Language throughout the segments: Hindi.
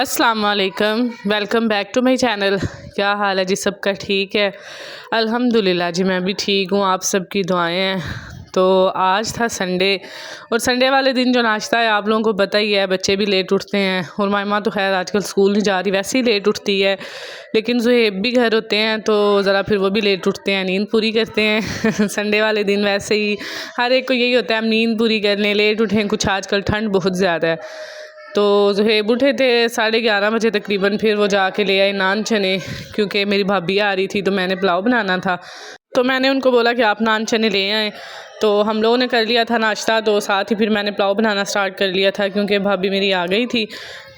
अस्सलाम वालेकुम, welcome back to my channel. क्या हाल है जी? सबका ठीक है? अल्हम्दुलिल्लाह जी, मैं भी ठीक हूँ। आप सबकी दुआएं हैं। तो आज था संडे, और संडे वाले दिन जो नाश्ता है आप लोगों को पता ही है, बच्चे भी लेट उठते हैं। और मामा तो खैर आजकल स्कूल नहीं जा रही, वैसे ही लेट उठती है, लेकिन ज़ुहैब भी घर होते हैं तो ज़रा फिर वो भी लेट उठते हैं, नींद पूरी करते हैं। संडे वाले दिन वैसे ही हर एक को यही होता है, हम नींद पूरी कर लें, लेट उठें। कुछ आजकल ठंड बहुत ज़्यादा है, तो ज़ुहैब उठे थे 11:30 बजे तकरीबन। फिर वो जाके ले आए नान चने, क्योंकि मेरी भाभी आ रही थी तो मैंने पुलाव बनाना था। तो मैंने उनको बोला कि आप नान चने ले आएँ। तो हम लोगों ने कर लिया था नाश्ता, तो साथ ही फिर मैंने पुलाव बनाना स्टार्ट कर लिया था, क्योंकि भाभी मेरी आ गई थी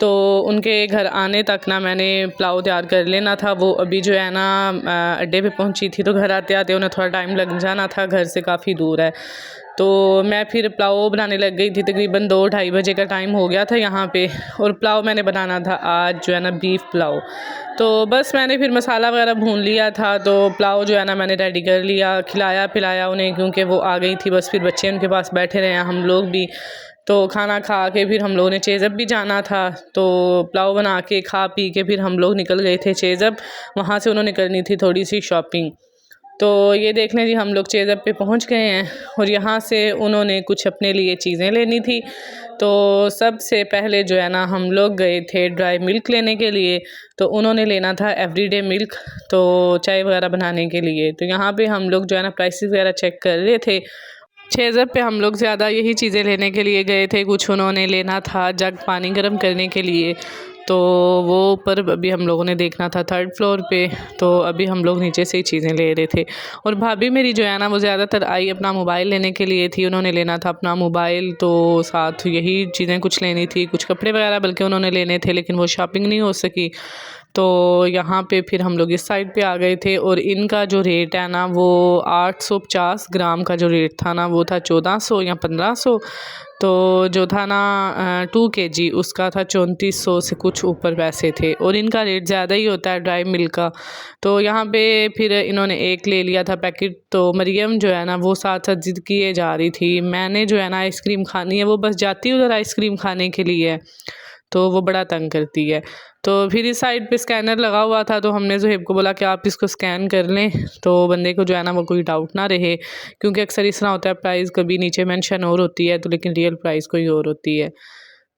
तो उनके घर आने तक ना मैंने पुलाव तैयार कर लेना था। वो अभी जो है ना अड्डे पे पहुंची थी, तो घर आते आते उन्हें थोड़ा टाइम लग जाना था, घर से काफ़ी दूर है। तो मैं फिर पुलाव बनाने लग गई थी। तकरीबन 2-2:30 बजे का टाइम हो गया था यहाँ पे, और पुलाव मैंने बनाना था आज जो है ना बीफ पुलाव। तो बस मैंने फिर मसाला वगैरह भून लिया था, तो पुलाव जो है ना मैंने रेडी कर लिया, खिलाया पिलाया उन्हें, क्योंकि वो आ गई थी। बस फिर बच्चे उनके पास बैठे रहे, हम लोग भी। तो खाना खा के फिर हम लोगों ने चेज़अप भी जाना था, तो पुलाव बना के खा पी के फिर हम लोग निकल गए थे चेज़अप। वहाँ से उन्होंने करनी थी थोड़ी सी शॉपिंग। तो ये देख लें जी, हम लोग चेज़अप पे पहुंच गए हैं, और यहाँ से उन्होंने कुछ अपने लिए चीज़ें लेनी थी। तो सबसे पहले जो है ना हम लोग गए थे ड्राई मिल्क लेने के लिए। तो उन्होंने लेना था एवरीडे मिल्क, तो चाय वगैरह बनाने के लिए। तो यहाँ पे हम लोग जो है ना प्राइसेस वगैरह चेक कर रहे थे। चेज़अप पे हम लोग ज़्यादा यही चीज़ें लेने के लिए गए थे। कुछ उन्होंने लेना था जग पानी गर्म करने के लिए, तो वो ऊपर अभी हम लोगों ने देखना था 3rd फ्लोर पे। तो अभी हम लोग नीचे से ही चीज़ें ले रहे थे। और भाभी मेरी जो है ना वो ज़्यादातर आई अपना मोबाइल लेने के लिए थी। उन्होंने लेना था अपना मोबाइल, तो साथ यही चीज़ें कुछ लेनी थी, कुछ कपड़े वगैरह बल्कि उन्होंने लेने थे, लेकिन वो शॉपिंग नहीं हो सकी। तो यहाँ पे फिर हम लोग इस साइड पे आ गए थे, और इनका जो रेट है ना वो 850 ग्राम का जो रेट था ना वो था 1400 या 1500। तो जो था ना 2 kg उसका था 3400 से कुछ ऊपर पैसे थे, और इनका रेट ज़्यादा ही होता है ड्राई मिल्क का। तो यहाँ पे फिर इन्होंने एक ले लिया था पैकेट। तो मरियम जो है ना वो साथ साथ ज़िद किए जा रही थी, मैंने जो है ना आइसक्रीम खानी है। वो बस जाती उधर आइसक्रीम खाने के लिए है, तो वो बड़ा तंग करती है। तो फिर इस साइड पे स्कैनर लगा हुआ था, तो हमने ज़ुहैब को बोला कि आप इसको स्कैन कर लें, तो बंदे को जो है ना वो कोई डाउट ना रहे, क्योंकि अक्सर इस तरह होता है, प्राइस कभी नीचे मेंशन और होती है तो लेकिन रियल प्राइस कोई और होती है।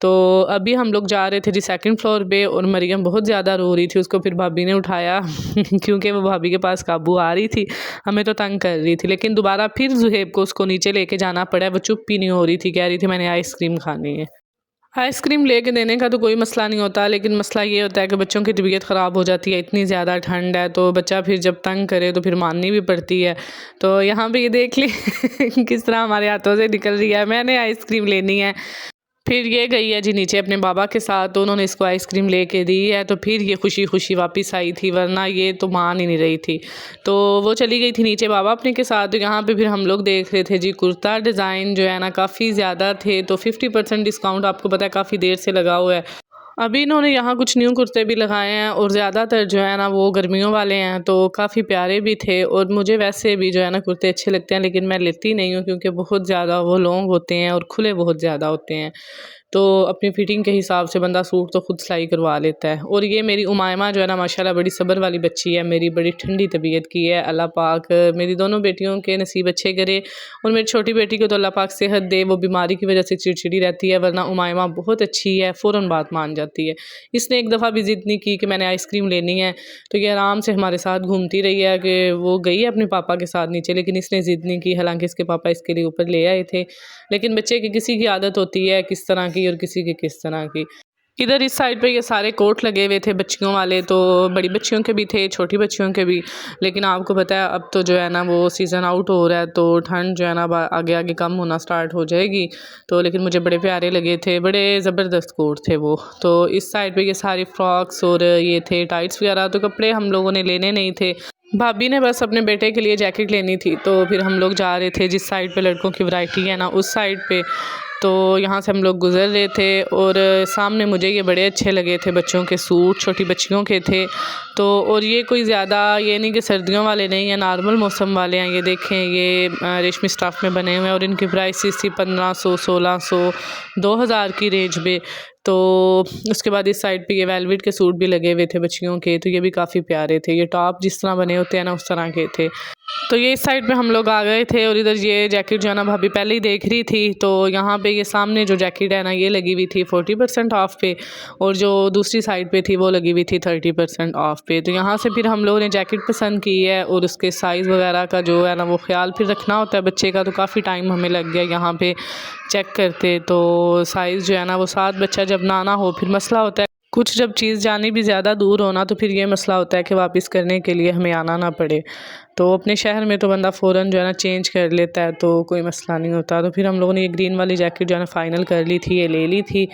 तो अभी हम लोग जा रहे थे जी 2nd फ्लोर पे, और मरियम बहुत ज़्यादा रो रही थी। उसको फिर भाभी ने उठाया क्योंकि वो भाभी के पास काबू आ रही थी, हमें तो तंग कर रही थी। लेकिन दोबारा फिर ज़ुहैब को उसको नीचे लेके जाना पड़ा। वो चुप ही नहीं हो रही थी, कह रही थी मैंने आइसक्रीम खानी है। आइसक्रीम लेके देने का तो कोई मसला नहीं होता, लेकिन मसला ये होता है कि बच्चों की तबीयत ख़राब हो जाती है। इतनी ज़्यादा ठंड है, तो बच्चा फिर जब तंग करे तो फिर माननी भी पड़ती है। तो यहाँ पे ये देख ली किस तरह हमारे हाथों से निकल रही है। मैंने आइसक्रीम लेनी है। फिर ये गई है जी नीचे अपने बाबा के साथ, तो उन्होंने इसको आइसक्रीम लेके दी है। तो फिर ये खुशी खुशी वापस आई थी, वरना ये तो मान ही नहीं रही थी। तो वो चली गई थी नीचे बाबा अपने के साथ। तो यहाँ पे फिर हम लोग देख रहे थे जी कुर्ता डिज़ाइन जो है ना काफ़ी ज़्यादा थे, तो 50% डिस्काउंट आपको पता है काफ़ी देर से लगा हुआ है। अभी इन्होंने यहाँ कुछ न्यू कुर्ते भी लगाए हैं, और ज़्यादातर जो है ना वो गर्मियों वाले हैं, तो काफ़ी प्यारे भी थे। और मुझे वैसे भी जो है ना कुर्ते अच्छे लगते हैं, लेकिन मैं लेती नहीं हूँ, क्योंकि बहुत ज़्यादा वो लॉन्ग होते हैं और खुले बहुत ज़्यादा होते हैं। तो अपनी फ़िटिंग के हिसाब से बंदा सूट तो खुद सिलाई करवा लेता है। और ये मेरी उमायमा जो है ना माशाल्लाह बड़ी सब्र वाली बच्ची है, मेरी बड़ी ठंडी तबीयत की है। अल्लाह पाक मेरी दोनों बेटियों के नसीब अच्छे करे, और मेरी छोटी बेटी को तो अल्लाह पाक सेहत दे। वो बीमारी की वजह से चिड़चिड़ी रहती है, वरना उमायमा बहुत अच्छी है, फ़ौरन बात मान जाती है। इसने एक दफ़ा भी ज़िद नहीं की कि मैंने आइसक्रीम लेनी है, तो ये आराम से हमारे साथ घूमती रही है। कि वो गई है अपने पापा के साथ नीचे, लेकिन इसने ज़िद नहीं की, हालांकि इसके पापा इसके लिए ऊपर ले आए थे। लेकिन बच्चे की किसी की आदत होती है किस तरह की, और किसी की किस तरह की। इधर इस साइड पे ये सारे कोट लगे हुए थे बच्चियों वाले, तो बड़ी बच्चियों के भी थे, छोटी बच्चियों के भी। लेकिन आपको पता है अब तो जो है ना वो सीज़न आउट हो रहा है, तो ठंड जो है ना आगे आगे कम होना स्टार्ट हो जाएगी। तो लेकिन मुझे बड़े प्यारे लगे थे, बड़े ज़बरदस्त कोट थे वो। तो इस साइड पे ये सारी फ्रॉक्स और ये थे टाइट्स वगैरह। तो कपड़े हम लोगों ने लेने नहीं थे, भाभी ने बस अपने बेटे के लिए जैकेट लेनी थी। तो फिर हम लोग जा रहे थे जिस साइड पे लड़कों की वैरायटी है ना उस साइड पे। तो यहाँ से हम लोग गुज़र रहे थे और सामने मुझे ये बड़े अच्छे लगे थे, बच्चों के सूट छोटी बच्चियों के थे। तो और ये कोई ज़्यादा ये नहीं कि सर्दियों वाले नहीं हैं, नॉर्मल मौसम वाले हैं। ये देखें, ये रेशमी स्टफ़ में बने हुए हैं और इनकी प्राइसेस थी 1500, 1600, 2000 की रेंज में। तो उसके बाद इस साइड पे ये वेलवेट के सूट भी लगे हुए थे बच्चियों के, तो ये भी काफ़ी प्यारे थे। ये टॉप जिस तरह बने होते हैं ना, उस तरह के थे। तो ये इस साइड पे हम लोग आ गए थे और इधर ये जैकेट जो है ना भाभी पहले ही देख रही थी। तो यहाँ पे ये सामने जो जैकेट है ना, ये लगी हुई थी 40% ऑफ पे, और जो दूसरी साइड पे थी वो लगी हुई थी 30% ऑफ पे। तो यहाँ से फिर हम लोगों ने जैकेट पसंद की है और उसके साइज़ वगैरह का जो है ना वो ख्याल फिर रखना होता है बच्चे का। तो काफ़ी टाइम हमें लग गया यहाँ पे चेक करते। तो साइज़ जो है ना वो साथ बच्चा जब ना हो फिर मसला होता है। कुछ जब चीज़ जानी भी ज़्यादा दूर होना तो फिर ये मसला होता है कि वापस करने के लिए हमें आना ना पड़े। तो अपने शहर में तो बंदा फ़ौरन जो है ना चेंज कर लेता है, तो कोई मसला नहीं होता। तो फिर हम लोगों ने ये ग्रीन वाली जैकेट जो है ना फ़ाइनल कर ली थी, ये ले ली थी।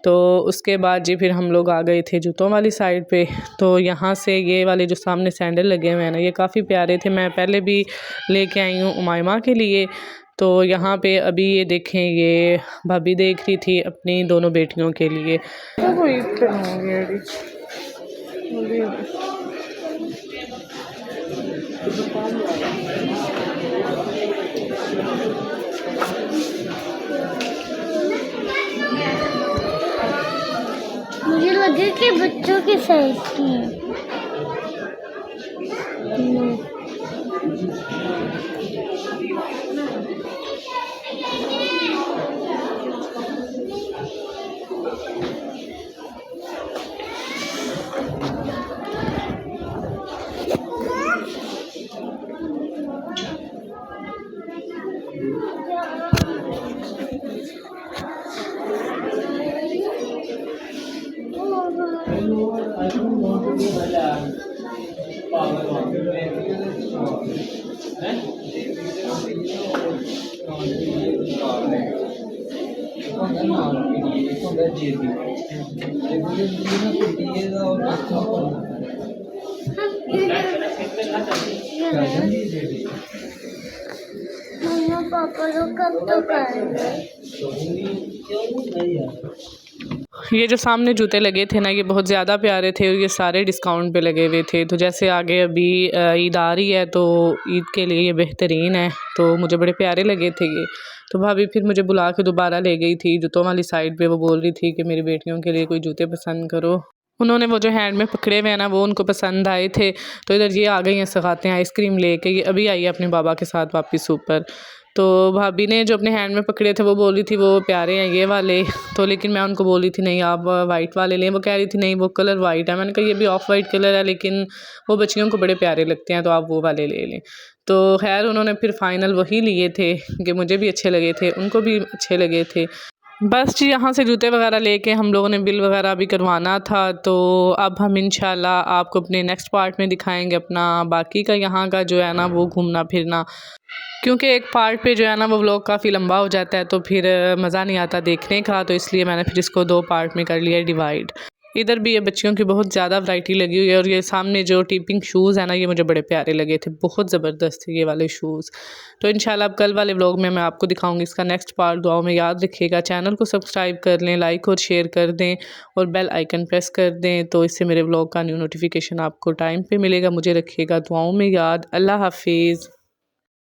तो उसके बाद जी फिर हम लोग आ गए थे जूतों वाली साइड पे। तो यहाँ से ये वाले जो सामने सैंडल लगे हुए हैं ना, ये काफ़ी प्यारे थे। मैं पहले भी लेके आई हूँ उमाइमा के लिए। तो यहाँ पे अभी ये देखें, ये भाभी देख रही थी अपनी दोनों बेटियों के लिए। मुझे लगे कि बच्चों के साइज की है। मम्मा पापा लोग कब तक आएंगे? ये जो सामने जूते लगे थे ना, ये बहुत ज़्यादा प्यारे थे और ये सारे डिस्काउंट पे लगे हुए थे। तो जैसे आगे अभी ईद आ रही है तो ईद के लिए ये बेहतरीन है, तो मुझे बड़े प्यारे लगे थे ये। तो भाभी फिर मुझे बुला के दोबारा ले गई थी जूतों वाली साइड पे। वो बोल रही थी कि मेरी बेटियों के लिए कोई जूते पसंद करो। उन्होंने वो जो हैंड में पकड़े हुए हैं ना, वो उनको पसंद आए थे। तो इधर ये आ गई हैं सगातें आइसक्रीम लेके। ये अभी आई है अपने बाबा के साथ वापस ऊपर। तो भाभी ने जो अपने हैंड में पकड़े थे वो बोल रही थी वो प्यारे हैं ये वाले। तो लेकिन मैं उनको बोल रही थी नहीं आप वाइट वाले लें। वो कह रही थी नहीं वो कलर वाइट है। मैंने कहा ये भी ऑफ वाइट कलर है लेकिन वो बच्चियों को बड़े प्यारे लगते हैं, तो आप वो वाले ले लें। तो खैर उन्होंने फिर फाइनल वही लिए थे कि मुझे भी अच्छे लगे थे, उनको भी अच्छे लगे थे। बस जी यहाँ से जूते वगैरह लेके हम लोगों ने बिल वगैरह भी करवाना था। तो अब हम इंशाल्लाह आपको अपने नेक्स्ट पार्ट में दिखाएंगे अपना बाकी का यहाँ का जो है ना वो घूमना फिरना, क्योंकि एक पार्ट पे जो है ना वो व्लॉग काफ़ी लंबा हो जाता है तो फिर मज़ा नहीं आता देखने का। तो इसलिए मैंने फिर इसको 2 पार्ट में कर लिया डिवाइड। इधर भी ये बच्चियों की बहुत ज़्यादा वैरायटी लगी हुई है और ये सामने जो टीपिंग शूज़ है ना, ये मुझे बड़े प्यारे लगे थे, बहुत ज़बरदस्त थे ये वाले शूज़। तो इंशाल्लाह अब कल वाले व्लॉग में मैं आपको दिखाऊंगी इसका नेक्स्ट पार्ट। दुआओं में याद रखिएगा, चैनल को सब्सक्राइब कर लें, लाइक और शेयर कर दें और बेल आइकन प्रेस कर दें, तो इससे मेरे व्लॉग का न्यू नोटिफिकेशन आपको टाइम पर मिलेगा। मुझे रखिएगा दुआओं में याद। अल्लाह हाफिज़।